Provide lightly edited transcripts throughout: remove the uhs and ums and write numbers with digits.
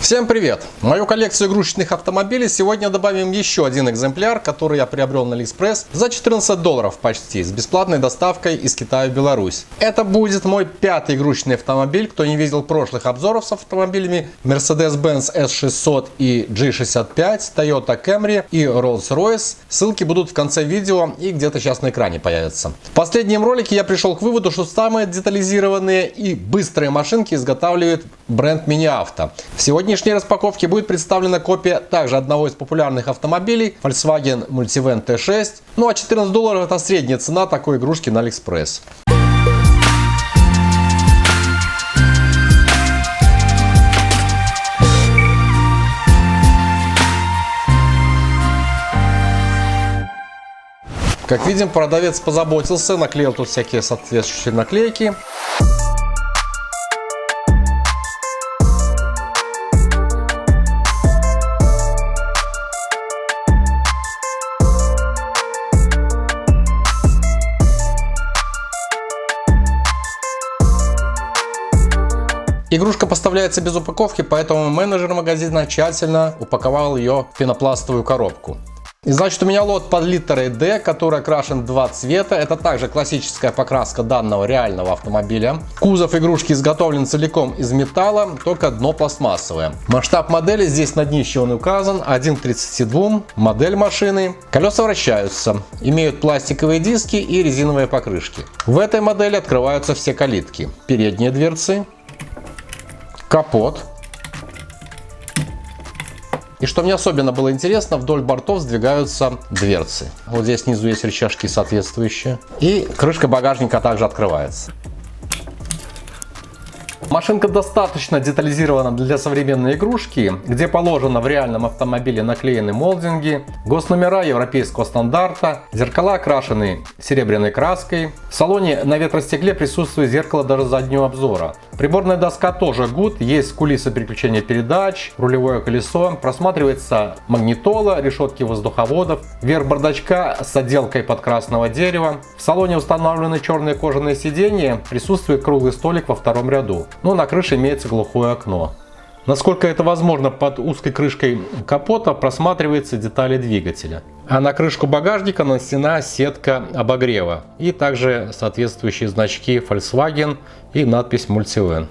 Всем привет! В мою коллекцию игрушечных автомобилей сегодня добавим еще один экземпляр, который я приобрел на AliExpress за $14 почти, с бесплатной доставкой из Китая в Беларусь. Это будет мой пятый игрушечный автомобиль. Кто не видел прошлых обзоров с автомобилями Mercedes-Benz S600 и G65, Toyota Camry и Rolls-Royce, ссылки будут в конце видео и где-то сейчас на экране появятся. В последнем ролике я пришел к выводу, что самые детализированные и быстрые машинки изготавливает бренд Mini-Auto. В сегодняшней распаковке будет представлена копия также одного из популярных автомобилей Volkswagen Multivan T6. Ну а $14 это средняя цена такой игрушки на AliExpress. Как видим, продавец позаботился, наклеил тут всякие соответствующие наклейки. Игрушка поставляется без упаковки, поэтому менеджер магазина тщательно упаковал ее в пенопластовую коробку. И значит, у меня лот под литерой D, который окрашен в два цвета. Это также классическая покраска данного реального автомобиля. Кузов игрушки изготовлен целиком из металла, только дно пластмассовое. Масштаб модели здесь на днище он указан, 1 к 32, модель машины. Колеса вращаются, имеют пластиковые диски и резиновые покрышки. В этой модели открываются все калитки. Передние дверцы, капот. И что мне особенно было интересно, вдоль бортов сдвигаются дверцы. Вот здесь снизу есть рычажки соответствующие. И крышка багажника также открывается. Машинка достаточно детализирована для современной игрушки, где положено в реальном автомобиле наклеены молдинги, госномера европейского стандарта, зеркала окрашены серебряной краской. В салоне на ветростекле присутствует зеркало даже заднего обзора. Приборная доска тоже good, есть кулиса переключения передач, рулевое колесо, просматривается магнитола, решетки воздуховодов, верх бардачка с отделкой под красного дерева. В салоне установлены черные кожаные сиденья, присутствует круглый столик во втором ряду. Но на крыше имеется глухое окно. Насколько это возможно, под узкой крышкой капота просматриваются детали двигателя. А на крышку багажника нанесена сетка обогрева и также соответствующие значки Volkswagen и надпись Multivan.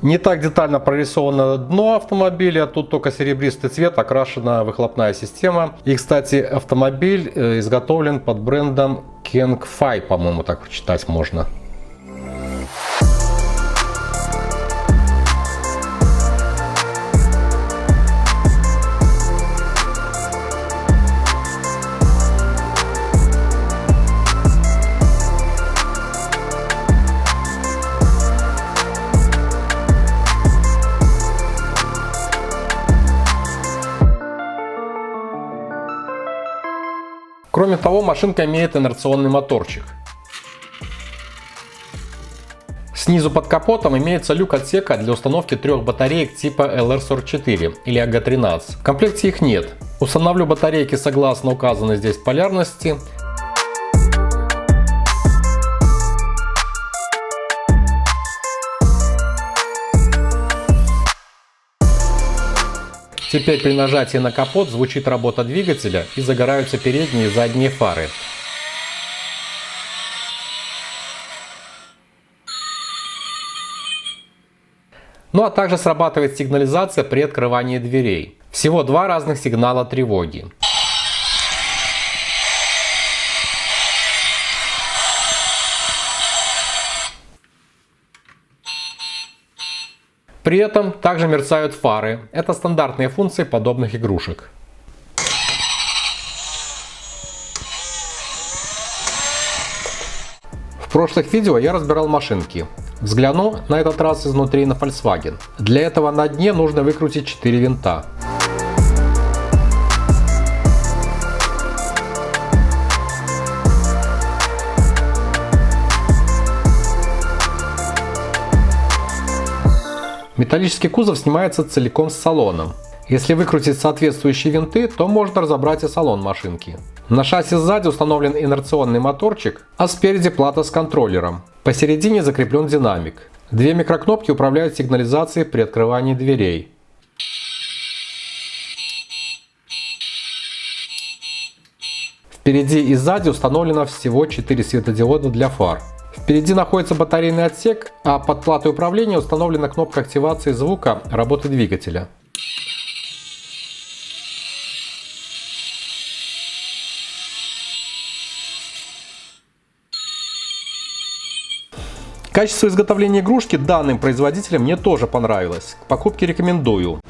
Не так детально прорисовано дно автомобиля, тут только серебристый цвет, окрашена выхлопная система. И, кстати, автомобиль изготовлен под брендом Kangfei, по-моему, так читать можно. Кроме того, машинка имеет инерционный моторчик. Снизу под капотом имеется люк отсека для установки 3 батареек типа LR44 или AG13. В комплекте их нет. Установлю батарейки согласно указанной здесь полярности. Теперь при нажатии на капот звучит работа двигателя и загораются передние и задние фары. Ну а также срабатывает сигнализация при открывании дверей. Всего два разных сигнала тревоги. При этом также мерцают фары. Это стандартные функции подобных игрушек. В прошлых видео я разбирал машинки. Взгляну на этот раз изнутри на Volkswagen. Для этого на дне нужно выкрутить 4 винта. Металлический кузов снимается целиком с салоном. Если выкрутить соответствующие винты, то можно разобрать и салон машинки. На шасси сзади установлен инерционный моторчик, а спереди плата с контроллером. Посередине закреплен динамик. Две микрокнопки управляют сигнализацией при открывании дверей. Впереди и сзади установлено всего 4 светодиода для фар. Впереди находится батарейный отсек, а под платой управления установлена кнопка активации звука работы двигателя. Качество изготовления игрушки данным производителем мне тоже понравилось. К покупке рекомендую.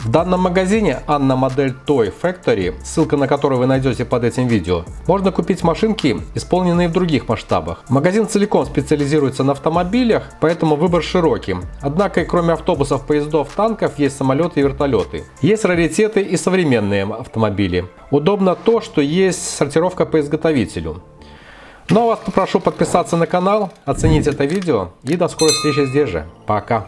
В данном магазине Anna Model Toy Factory, ссылка на которую вы найдете под этим видео, можно купить машинки, исполненные в других масштабах. Магазин целиком специализируется на автомобилях, поэтому выбор широкий. Однако, кроме автобусов, поездов, танков, есть самолеты и вертолеты. Есть раритеты и современные автомобили. Удобно то, что есть сортировка по изготовителю. Ну а вас попрошу подписаться на канал, оценить это видео и до скорой встречи здесь же. Пока!